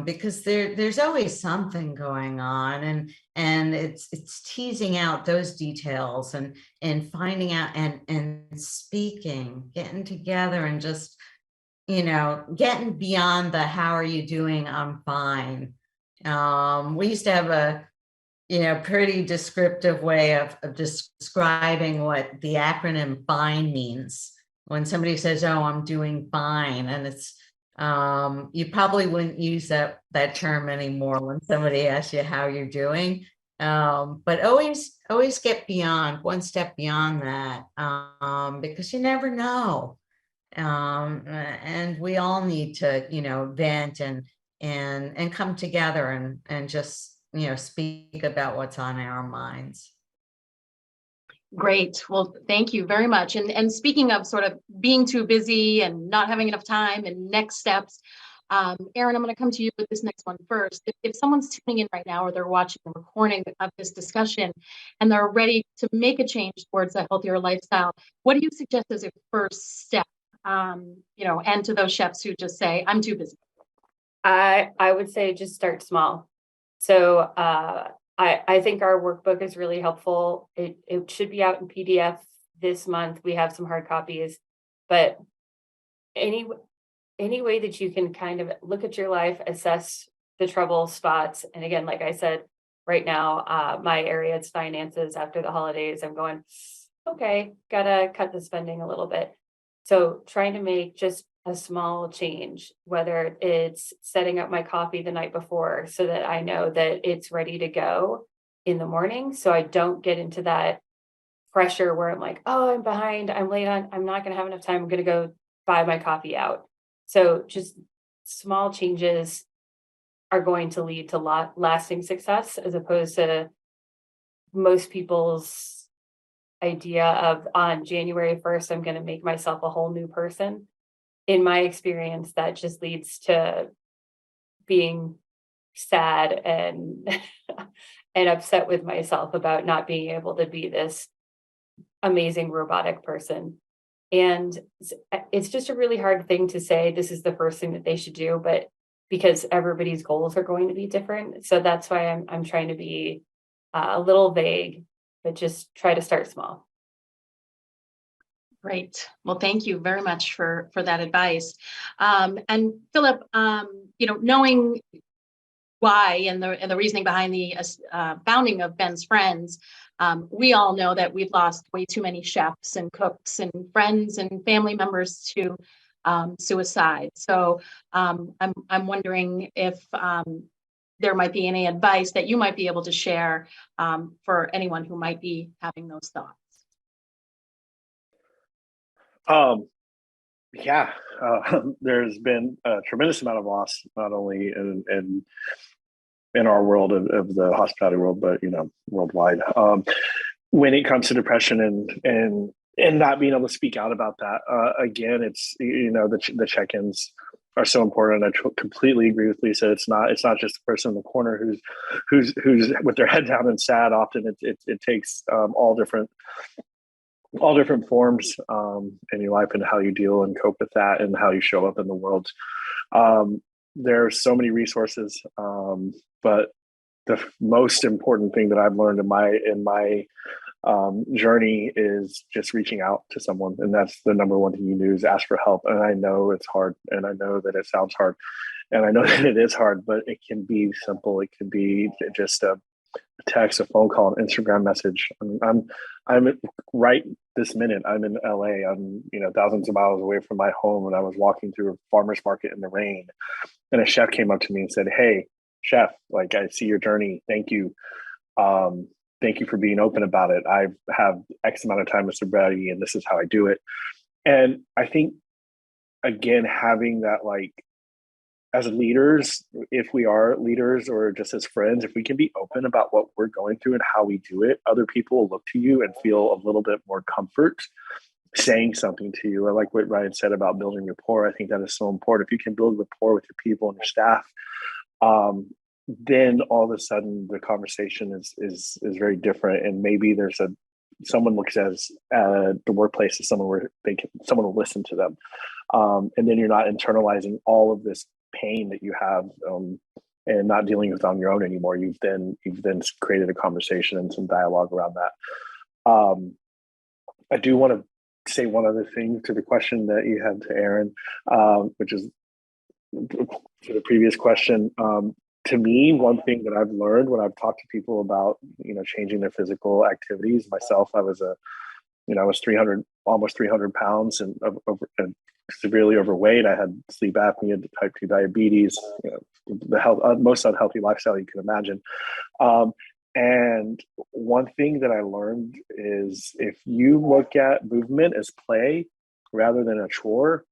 because there's always something going on, and it's teasing out those details and finding out and speaking, getting together and just, getting beyond the how are you doing, I'm fine. We used to have a pretty descriptive way of describing what the acronym FINE means. When somebody says, oh, I'm doing fine, and it's you probably wouldn't use that term anymore when somebody asks you how you're doing. But always get beyond, one step beyond that, because you never know. And we all need to, vent and come together and just, speak about what's on our minds. Great. Well, thank you very much. And speaking of sort of being too busy and not having enough time and next steps, Erin, I'm going to come to you with this next one first. If someone's tuning in right now or they're watching the recording of this discussion and they're ready to make a change towards a healthier lifestyle, what do you suggest as a first step? And to those chefs who just say, I'm too busy. I would say just start small. So I think our workbook is really helpful. It should be out in PDF this month. We have some hard copies, but any way that you can kind of look at your life, assess the trouble spots. And again, like I said, right now, my area, it's finances. After the holidays, I'm going, okay, gotta cut the spending a little bit. So trying to make just a small change, whether it's setting up my coffee the night before so that I know that it's ready to go in the morning. So I don't get into that pressure where I'm like, oh, I'm behind, I'm late I'm not going to have enough time. I'm going to go buy my coffee out. So just small changes are going to lead to lasting success, as opposed to most people's idea of on January 1st, I'm going to make myself a whole new person. In my experience, that just leads to being sad and and upset with myself about not being able to be this amazing robotic person. And it's just a really hard thing to say, this is the first thing that they should do, but because everybody's goals are going to be different. So that's why I'm trying to be a little vague, but just try to start small. Great. Well, thank you very much for that advice. And Phillip, knowing why and the reasoning behind the founding of Ben's Friends, we all know that we've lost way too many chefs and cooks and friends and family members to suicide. So I'm wondering if there might be any advice that you might be able to share for anyone who might be having those thoughts. There's been a tremendous amount of loss, not only in our world of the hospitality world, but worldwide. When it comes to depression and not being able to speak out about that, again, it's the check-ins are so important. I completely agree with Lisa. It's not just the person in the corner who's with their head down and sad. Often it takes all different forms in your life and how you deal and cope with that and how you show up in the world. There are so many resources, but the most important thing that I've learned in my journey is just reaching out to someone, and that's the number one thing you do is ask for help. And I know it's hard, and I know that it sounds hard, and I know that it is hard, but it can be simple. It can be just a text, a phone call, an Instagram message. I'm right this minute, I'm in LA. I'm thousands of miles away from my home, and I was walking through a farmer's market in the rain, and a chef came up to me and said, "Hey, chef, like, I see your journey. Thank you. Thank you for being open about it. I have X amount of time of sobriety, and this is how I do it." And I think, again, having that, like, as leaders, if we are leaders or just as friends, if we can be open about what we're going through and how we do it, other people will look to you and feel a little bit more comfort saying something to you. I like what Ryan said about building rapport. I think that is so important. If you can build rapport with your people and your staff, then all of a sudden the conversation is very different. And maybe someone looks at the workplace as someone where someone will listen to them. And then you're not internalizing all of this pain that you have, and not dealing with it on your own anymore. You've then created a conversation and some dialogue around that. I do want to say one other thing to the question that you had to Erin, which is to the previous question. To me, one thing that I've learned when I've talked to people about, changing their physical activities, myself, I was 300, almost 300 pounds and severely overweight. I had sleep apnea, type 2 diabetes, the most unhealthy lifestyle you can imagine. And one thing that I learned is if you look at movement as play rather than a chore,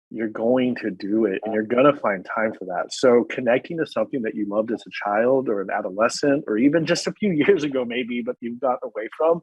you're going to do it and you're going to find time for that. So connecting to something that you loved as a child or an adolescent, or even just a few years ago, maybe, but you've gotten away from,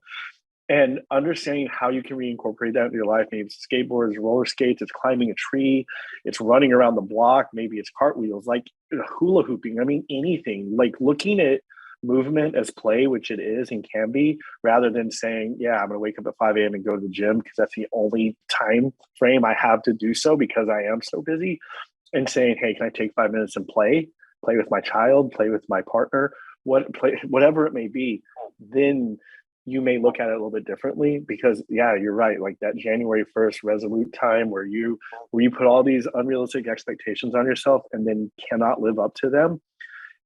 and understanding how you can reincorporate that into your life. Maybe it's skateboards, roller skates, it's climbing a tree, it's running around the block, maybe it's cartwheels, like hula hooping. I mean, anything, like looking at movement as play, which it is and can be, rather than saying, yeah, I'm going to wake up at 5 a.m. and go to the gym because that's the only time frame I have to do so because I am so busy, and saying, hey, can I take 5 minutes and play with my child, play with my partner, whatever it may be, then you may look at it a little bit differently. Because yeah, you're right. Like that January 1st resolute time where you put all these unrealistic expectations on yourself and then cannot live up to them.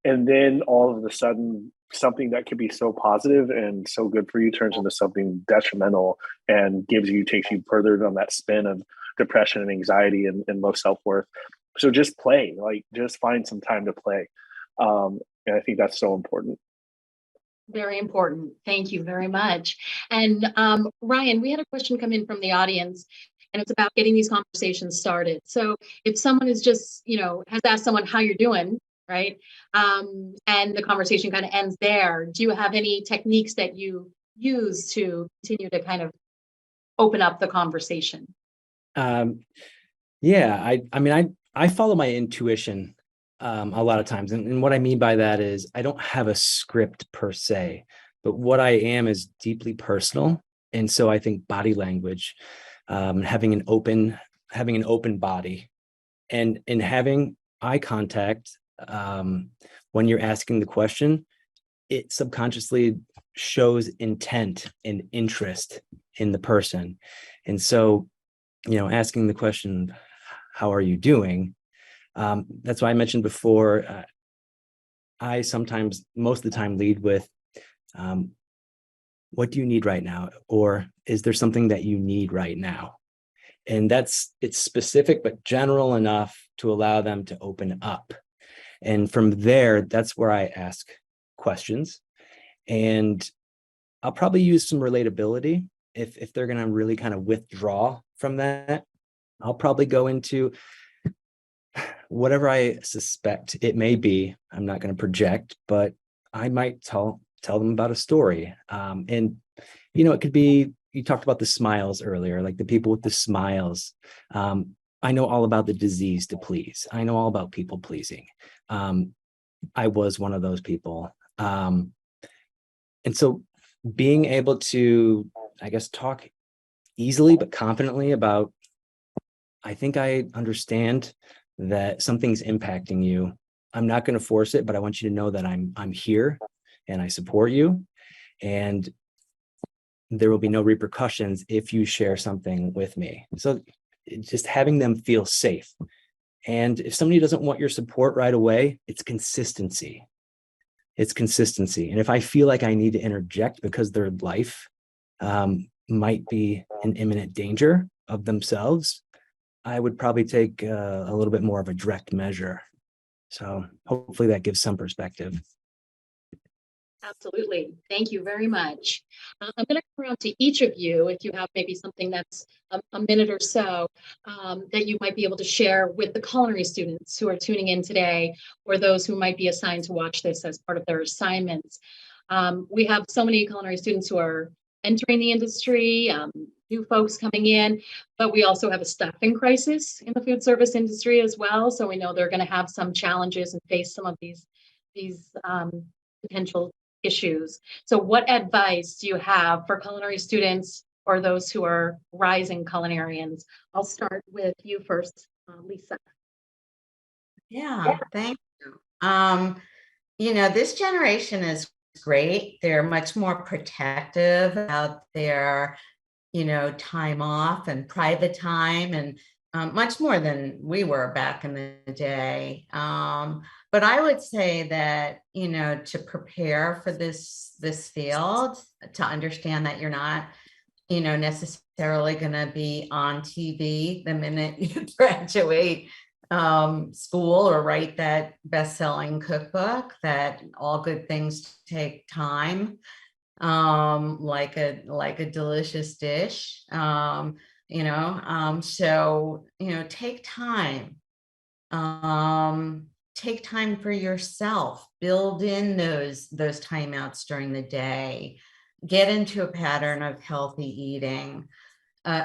And then all of a sudden, something that could be so positive and so good for you turns into something detrimental and takes you further on that spin of depression and anxiety and low self-worth. So just play, just find some time to play. And I think that's so important. Very important. Thank you very much. And Ryan, we had a question come in from the audience, and it's about getting these conversations started. So if someone is just, has asked someone how you're doing, right? And the conversation kind of ends there. Do you have any techniques that you use to continue to kind of open up the conversation? Yeah, I follow my intuition a lot of times. And what I mean by that is I don't have a script per se, but what I am is deeply personal. And so I think body language, having an open body and having eye contact, when you're asking the question, it subconsciously shows intent and interest in the person. And so, asking the question, how are you doing? That's why I mentioned before, I sometimes, most of the time, lead with, what do you need right now? Or is there something that you need right now? And it's specific, but general enough to allow them to open up. And from there, that's where I ask questions. And I'll probably use some relatability. If they're going to really kind of withdraw from that, I'll probably go into whatever I suspect it may be. I'm not going to project, but I might tell them about a story. And, it could be, you talked about the smiles earlier, like the people with the smiles. I know all about the disease to please. I know all about people pleasing. I was one of those people. And so being able to, I guess, talk easily but confidently about, I think I understand that something's impacting you. I'm not going to force it, but I want you to know that I'm here and I support you. And there will be no repercussions if you share something with me. So just having them feel safe. And if somebody doesn't want your support right away, it's consistency. It's consistency. And if I feel like I need to interject because their life might be in imminent danger of themselves, I would probably take a little bit more of a direct measure. So hopefully that gives some perspective. Absolutely. Thank you very much. I'm going to come around to each of you if you have maybe something that's a minute or so that you might be able to share with the culinary students who are tuning in today, or those who might be assigned to watch this as part of their assignments. We have so many culinary students who are entering the industry, new folks coming in, but we also have a staffing crisis in the food service industry as well. So we know they're going to have some challenges and face some of these potential issues. So what advice do you have for culinary students or those who are rising culinarians? I'll start with you first, Lisa. Yeah, thank you. This generation is great. They're much more protective about their, time off and private time, and much more than we were back in the day. But I would say that, to prepare for this field, to understand that you're not, necessarily going to be on TV the minute you graduate school or write that best-selling cookbook, that all good things take time, like a delicious dish, so take time for yourself, build in those timeouts during the day, get into a pattern of healthy eating,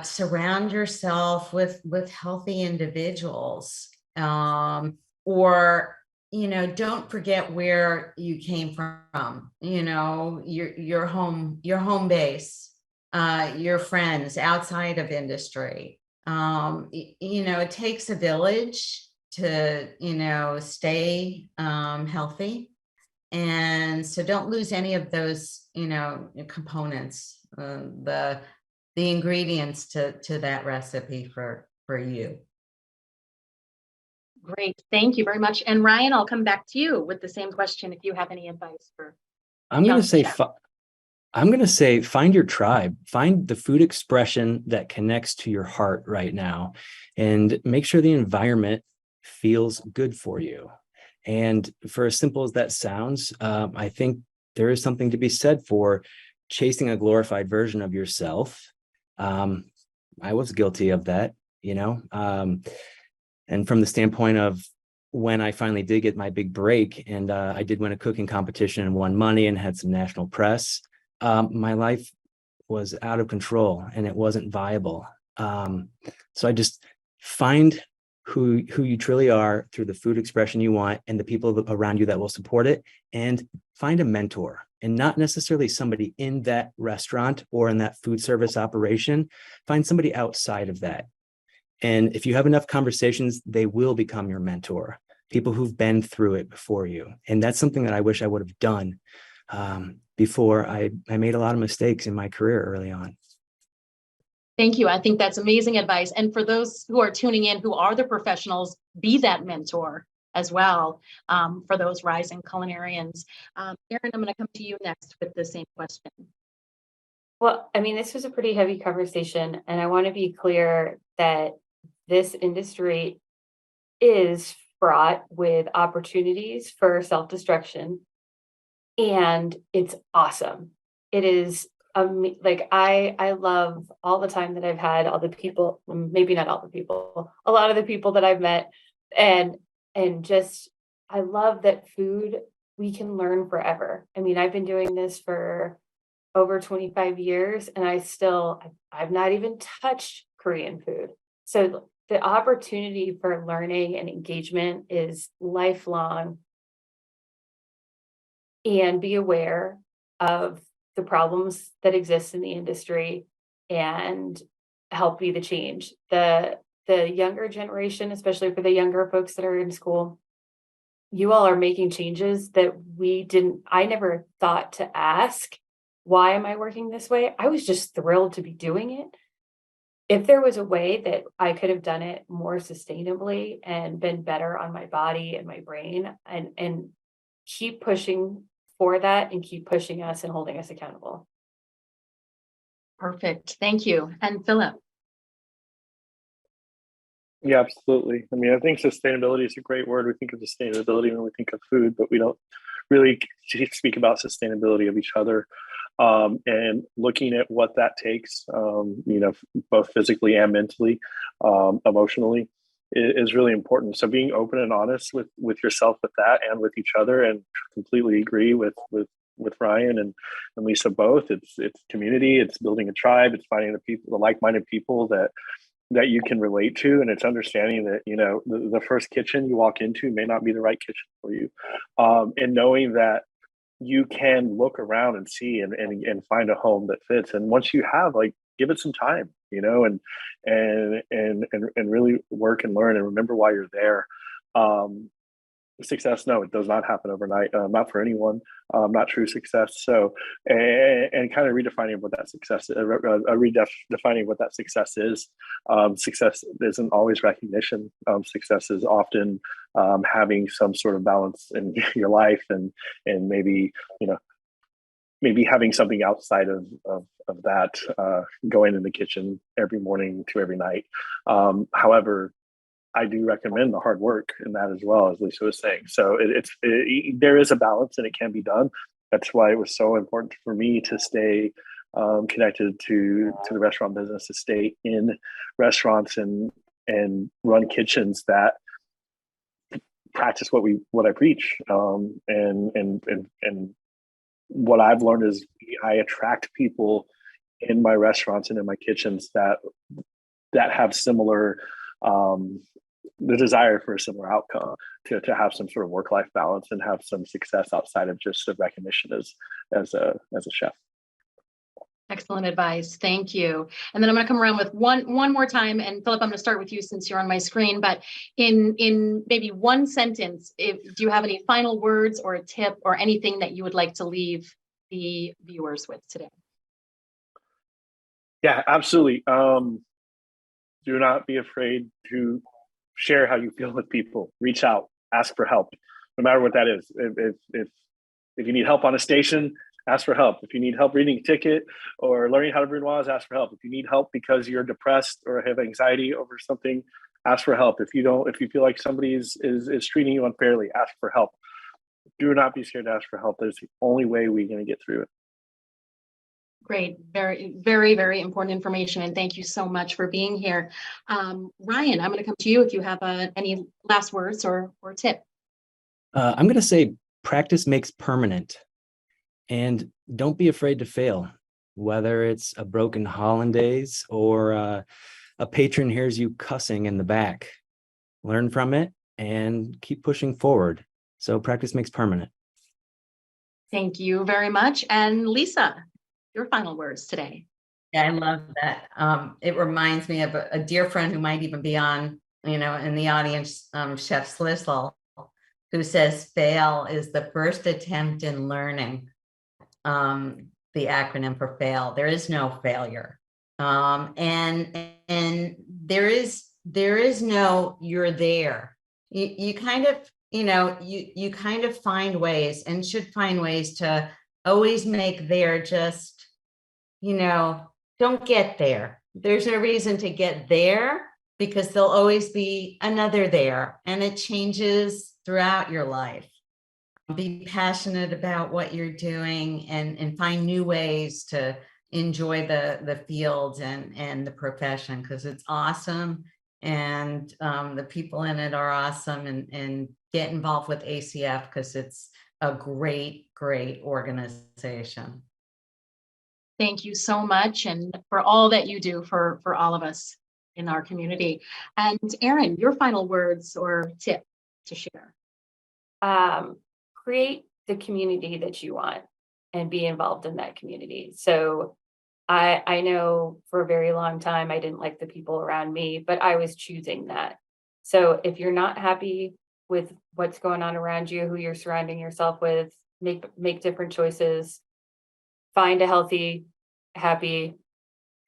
surround yourself with healthy individuals, or don't forget where you came from, your home base, your friends outside of industry. It takes a village to stay healthy, and so don't lose any of those components, the ingredients to that recipe for you. Great, thank you very much. And Ryan, I'll come back to you with the same question if you have any advice for. I'm going to say find your tribe, find the food expression that connects to your heart right now, and make sure the environment feels good for you. And for as simple as that sounds, I think there is something to be said for chasing a glorified version of yourself. I was guilty of that, and from the standpoint of when I finally did get my big break, and I did win a cooking competition and won money and had some national press, my life was out of control and it wasn't viable. So I just find who you truly are through the food expression you want and the people around you that will support it, and find a mentor, and not necessarily somebody in that restaurant or in that food service operation. Find somebody outside of that. And if you have enough conversations, they will become your mentor, people who've been through it before you. And that's something that I wish I would have done before I made a lot of mistakes in my career early on. Thank you. I think that's amazing advice. And for those who are tuning in, who are the professionals, be that mentor as well, for those rising culinarians. Erin, I'm going to come to you next with the same question. Well, this was a pretty heavy conversation, and I want to be clear that this industry is fraught with opportunities for self-destruction, and it's awesome. It is I love all the time that I've had, all the people, maybe not all the people, a lot of the people that I've met, and just I love that food, we can learn forever. I've been doing this for over 25 years, and I've not even touched Korean food. So the opportunity for learning and engagement is lifelong, and be aware of the problems that exist in the industry and help be the change. The younger generation, especially for the younger folks that are in school, you all are making changes that I never thought to ask, why am I working this way? I was just thrilled to be doing it. If there was a way that I could have done it more sustainably and been better on my body and my brain, and keep pushing for that, and keep pushing us and holding us accountable. Perfect. Thank you. And Phillip. Yeah, absolutely. I think sustainability is a great word. We think of sustainability when we think of food, but we don't really speak about sustainability of each other, and looking at what that takes, both physically and mentally, emotionally, is really important. So being open and honest with yourself with that, and with each other, and completely agree with with Ryan and Lisa both. It's community, it's building a tribe, it's finding the like-minded people that you can relate to, and it's understanding that, you know, the first kitchen you walk into may not be the right kitchen for you, and knowing that you can look around and see and find a home that fits. And once you have, like, give it some time, you know, and really work and learn and remember why you're there. Success, no, it does not happen overnight, not for anyone, not true success. So, and kind of redefining what that success is, redefining what that success is. Success isn't always recognition. Success is often having some sort of balance in your life, and maybe, you know, maybe having something outside of that, going in the kitchen every morning to every night. However, I do recommend the hard work in that as well, as Lisa was saying. So there is a balance, and it can be done. That's why it was so important for me to stay connected to the restaurant business, to stay in restaurants and run kitchens that practice what I preach. And what I've learned is I attract people in my restaurants and in my kitchens that have similar, the desire for a similar outcome, to have some sort of work-life balance and have some success outside of just the recognition as a chef. Excellent advice. Thank you. And then I'm going to come around with one more time. And Phillip, I'm going to start with you since you're on my screen, but in maybe one sentence, do you have any final words or a tip or anything that you would like to leave the viewers with today? Yeah, absolutely. Do not be afraid to share how you feel with people. Reach out, ask for help, no matter what that is. If you need help on a station, ask for help. If you need help reading a ticket or learning how to brew laws, ask for help. If you need help because you're depressed or have anxiety over something, ask for help. If you feel like somebody is treating you unfairly, ask for help. Do not be scared to ask for help. That's the only way we're going to get through it. Great. Very, very, very important information. And thank you so much for being here. Ryan, I'm going to come to you if you have any last words or tip. I'm going to say practice makes permanent, and don't be afraid to fail, whether it's a broken hollandaise or a patron hears you cussing in the back. Learn from it and keep pushing forward. So practice makes permanent. Thank you very much. And Lisa, your final words today. Yeah, I love that. It reminds me of a dear friend who might even be on, in the audience, Chef Slissel, who says fail is the first attempt in learning. The acronym for fail. There is no failure. And there is no you're there. You kind of, you kind of find ways, and should find ways, to always make there just, don't get there. There's no reason to get there, because there'll always be another there, and it changes throughout your life. Be passionate about what you're doing, and find new ways to enjoy the field and the profession, because it's awesome, and the people in it are awesome, and get involved with ACF because it's a great organization. Thank you so much, and for all that you do for all of us in our community. And Erin, your final words or tip to share. Create the community that you want and be involved in that community. So I know for a very long time I didn't like the people around me, but I was choosing that. So if you're not happy with what's going on around you, who you're surrounding yourself with, make different choices. Find a healthy, happy,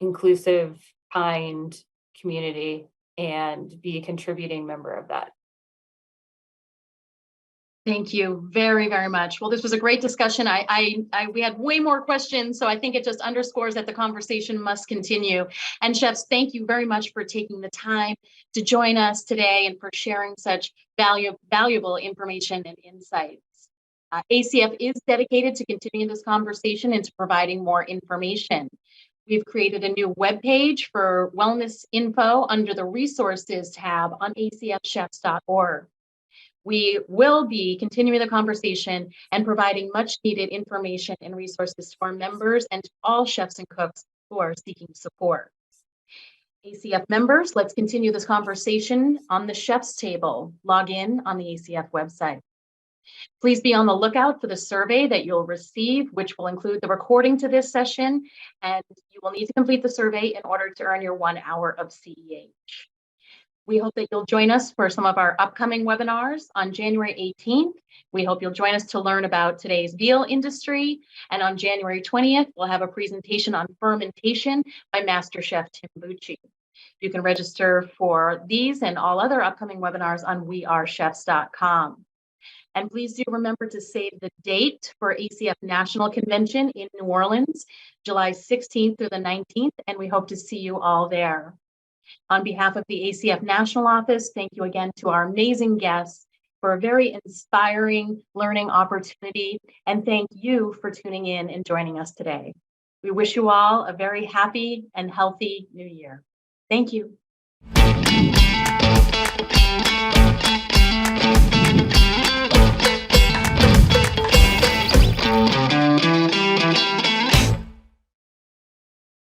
inclusive, kind community, and be a contributing member of that. Thank you very, very much. Well, this was a great discussion. We had way more questions, so I think it just underscores that the conversation must continue. And chefs, thank you very much for taking the time to join us today and for sharing such valuable information and insights. ACF is dedicated to continuing this conversation and to providing more information. We've created a new webpage for wellness info under the resources tab on acfchefs.org. We will be continuing the conversation and providing much needed information and resources to our members and to all chefs and cooks who are seeking support. ACF members, let's continue this conversation on the Chef's Table. Log in on the ACF website. Please be on the lookout for the survey that you'll receive, which will include the recording to this session, and you will need to complete the survey in order to earn your 1 hour of CEH. We hope that you'll join us for some of our upcoming webinars on January 18th. We hope you'll join us to learn about today's veal industry. And on January 20th, we'll have a presentation on fermentation by Master Chef Tim Bucci. You can register for these and all other upcoming webinars on wearechefs.com. And please do remember to save the date for ACF National Convention in New Orleans, July 16th through the 19th, and we hope to see you all there. On behalf of the ACF National Office, thank you again to our amazing guests for a very inspiring learning opportunity, and thank you for tuning in and joining us today. We wish you all a very happy and healthy new year. Thank you.